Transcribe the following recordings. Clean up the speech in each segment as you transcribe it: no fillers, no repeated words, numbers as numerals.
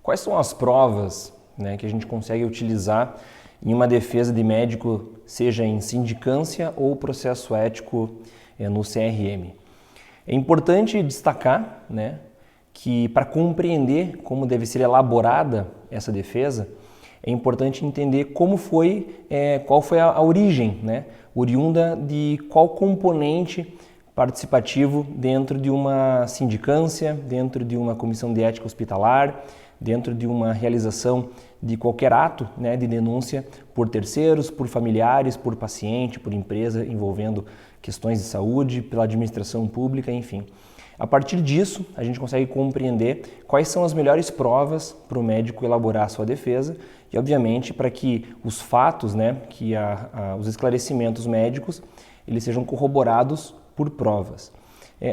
Quais são as provas, né, que a gente consegue utilizar em uma defesa de médico, seja em sindicância ou processo ético no CRM? É importante destacar, né, que para compreender como deve ser elaborada essa defesa, é importante entender como qual foi a origem, né, oriunda de qual componente participativo dentro de uma sindicância, dentro de uma comissão de ética hospitalar, dentro de uma realização de qualquer ato, né, de denúncia por terceiros, por familiares, por paciente, por empresa envolvendo questões de saúde, pela administração pública, enfim. A partir disso, a gente consegue compreender quais são as melhores provas para o médico elaborar a sua defesa e, obviamente, para que os fatos, né, os esclarecimentos médicos, eles sejam corroborados por provas.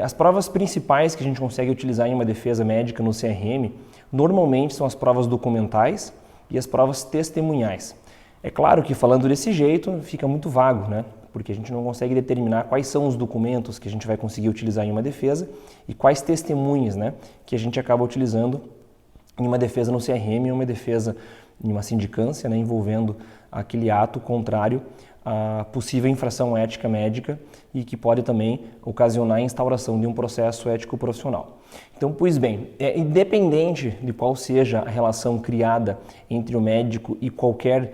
As provas principais que a gente consegue utilizar em uma defesa médica no CRM, normalmente são as provas documentais e as provas testemunhais. É claro que falando desse jeito fica muito vago, né? Porque a gente não consegue determinar quais são os documentos que a gente vai conseguir utilizar em uma defesa e quais testemunhas, né, que a gente acaba utilizando em uma defesa no CRM, em uma defesa em uma sindicância, né, envolvendo aquele ato contrário à possível infração ética médica e que pode também ocasionar a instauração de um processo ético profissional. Então, pois bem, independente de qual seja a relação criada entre o médico e qualquer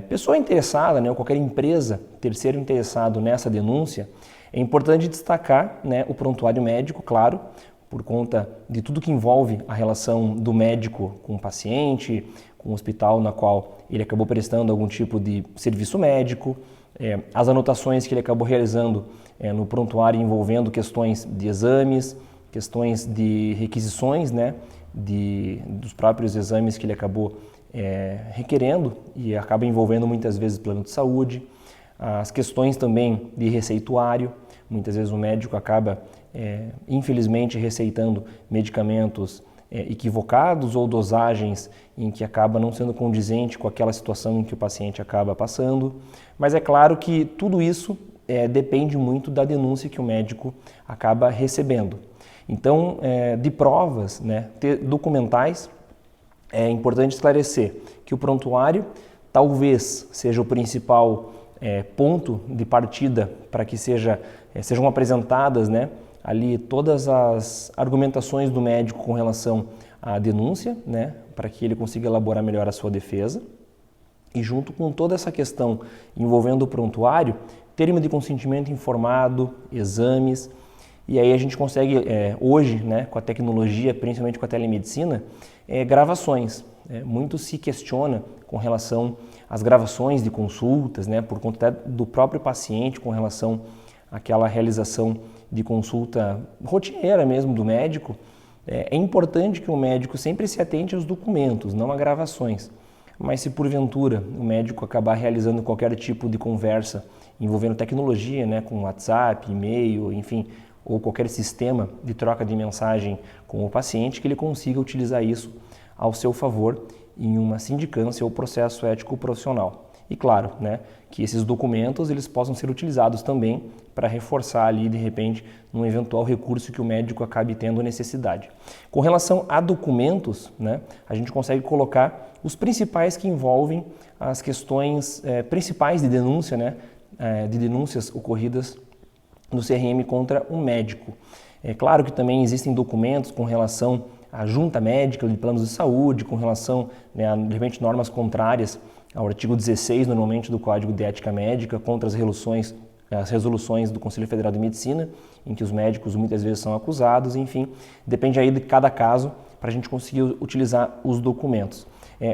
pessoa interessada, né, ou qualquer empresa, terceiro interessado nessa denúncia, é importante destacar, né, o prontuário médico, claro, por conta de tudo que envolve a relação do médico com o paciente, com o hospital na qual ele acabou prestando algum tipo de serviço médico, as anotações que ele acabou realizando no prontuário envolvendo questões de exames, questões de requisições, né, dos próprios exames que ele acabou requerendo e acaba envolvendo muitas vezes plano de saúde, as questões também de receituário, muitas vezes o médico acaba infelizmente receitando medicamentos equivocados ou dosagens em que acaba não sendo condizente com aquela situação em que o paciente acaba passando, mas é claro que tudo isso depende muito da denúncia que o médico acaba recebendo. Então, de provas, né, documentais, é importante esclarecer que o prontuário talvez seja o principal ponto de partida para que sejam apresentadas, né, ali todas as argumentações do médico com relação à denúncia, né, para que ele consiga elaborar melhor a sua defesa. E junto com toda essa questão envolvendo o prontuário, termo de consentimento informado, exames, e aí a gente consegue, hoje, né, com a tecnologia, principalmente com a telemedicina, gravações. Muito se questiona com relação às gravações de consultas, né, por conta do próprio paciente com relação àquela realização de consulta rotineira mesmo do médico. É importante que o médico sempre se atente aos documentos, não a gravações. Mas se porventura o médico acabar realizando qualquer tipo de conversa envolvendo tecnologia, né, com WhatsApp, e-mail, enfim, ou qualquer sistema de troca de mensagem com o paciente, que ele consiga utilizar isso ao seu favor em uma sindicância ou processo ético profissional. E claro, né, que esses documentos eles possam ser utilizados também para reforçar ali, de repente, num eventual recurso que o médico acabe tendo necessidade. Com relação a documentos, né, a gente consegue colocar os principais que envolvem as questões principais de denúncia, né, de denúncias ocorridas no CRM contra um médico. É claro que também existem documentos com relação à junta médica de planos de saúde, com relação, né, a, de repente, normas contrárias ao artigo 16, normalmente, do Código de Ética Médica, contra as resoluções do Conselho Federal de Medicina, em que os médicos muitas vezes são acusados, enfim, depende aí de cada caso para a gente conseguir utilizar os documentos.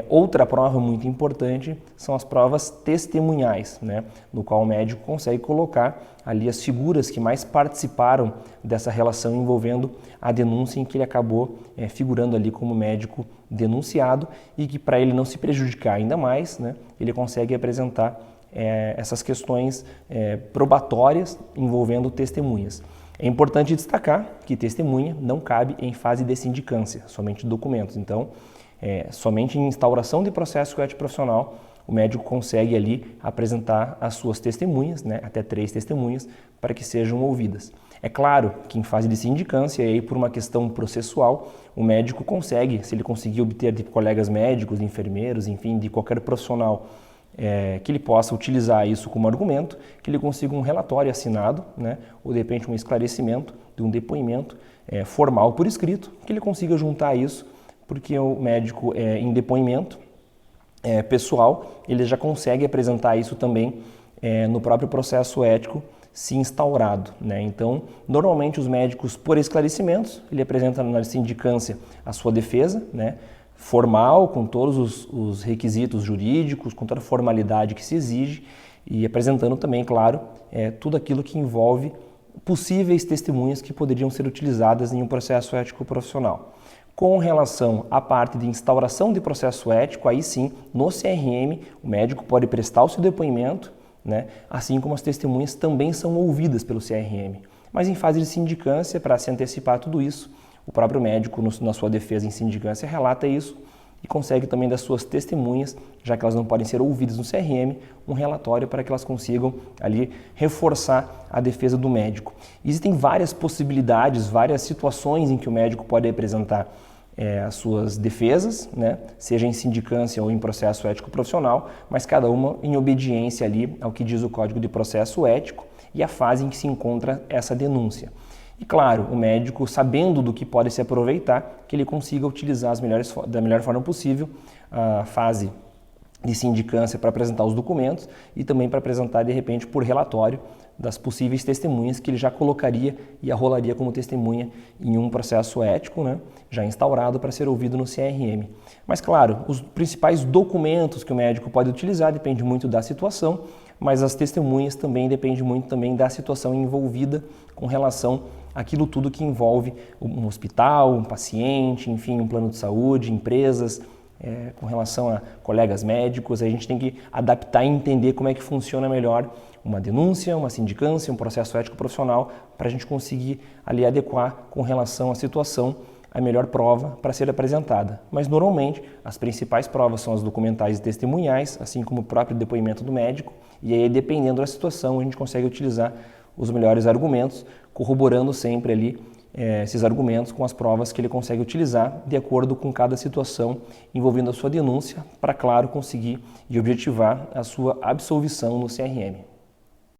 Outra prova muito importante são as provas testemunhais, né, no qual o médico consegue colocar ali as figuras que mais participaram dessa relação envolvendo a denúncia em que ele acabou figurando ali como médico denunciado e que, para ele não se prejudicar ainda mais, né, ele consegue apresentar essas questões probatórias envolvendo testemunhas. É importante destacar que testemunha não cabe em fase de sindicância, somente documentos. Então, somente em instauração de processo ético profissional, o médico consegue ali apresentar as suas testemunhas, né, até 3 testemunhas, para que sejam ouvidas. É claro que em fase de sindicância, e aí por uma questão processual, o médico consegue, se ele conseguir obter de colegas médicos, de enfermeiros, enfim, de qualquer profissional que ele possa utilizar isso como argumento, que ele consiga um relatório assinado, né, ou de repente um esclarecimento de um depoimento formal por escrito, que ele consiga juntar isso, porque o médico em depoimento pessoal, ele já consegue apresentar isso também no próprio processo ético se instaurado, né? Então, normalmente os médicos, por esclarecimentos, ele apresenta na sindicância a sua defesa, né? Formal, com todos os requisitos jurídicos, com toda a formalidade que se exige e apresentando também, claro, tudo aquilo que envolve possíveis testemunhas que poderiam ser utilizadas em um processo ético profissional. Com relação à parte de instauração de processo ético, aí sim, no CRM, o médico pode prestar o seu depoimento, né? Assim como as testemunhas também são ouvidas pelo CRM. Mas em fase de sindicância, para se antecipar tudo isso, o próprio médico, na sua defesa em sindicância, relata isso e consegue também das suas testemunhas, já que elas não podem ser ouvidas no CRM, um relatório para que elas consigam ali reforçar a defesa do médico. Existem várias possibilidades, várias situações em que o médico pode apresentar as suas defesas, né? Seja em sindicância ou em processo ético profissional, mas cada uma em obediência ali ao que diz o Código de Processo Ético e a fase em que se encontra essa denúncia. E claro, o médico, sabendo do que pode se aproveitar, que ele consiga utilizar da melhor forma possível a fase de sindicância para apresentar os documentos e também para apresentar, de repente, por relatório das possíveis testemunhas que ele já colocaria e arrolaria como testemunha em um processo ético, né, já instaurado para ser ouvido no CRM. Mas, claro, os principais documentos que o médico pode utilizar depende muito da situação, mas as testemunhas também dependem muito também da situação envolvida com relação àquilo tudo que envolve um hospital, um paciente, enfim, um plano de saúde, empresas, com relação a colegas médicos. A gente tem que adaptar e entender como é que funciona melhor uma denúncia, uma sindicância, um processo ético profissional, para a gente conseguir ali adequar com relação à situação a melhor prova para ser apresentada. Mas normalmente as principais provas são as documentais e testemunhais, assim como o próprio depoimento do médico, e aí dependendo da situação a gente consegue utilizar os melhores argumentos, corroborando sempre ali esses argumentos com as provas que ele consegue utilizar de acordo com cada situação envolvendo a sua denúncia, para, claro, conseguir e objetivar a sua absolvição no CRM.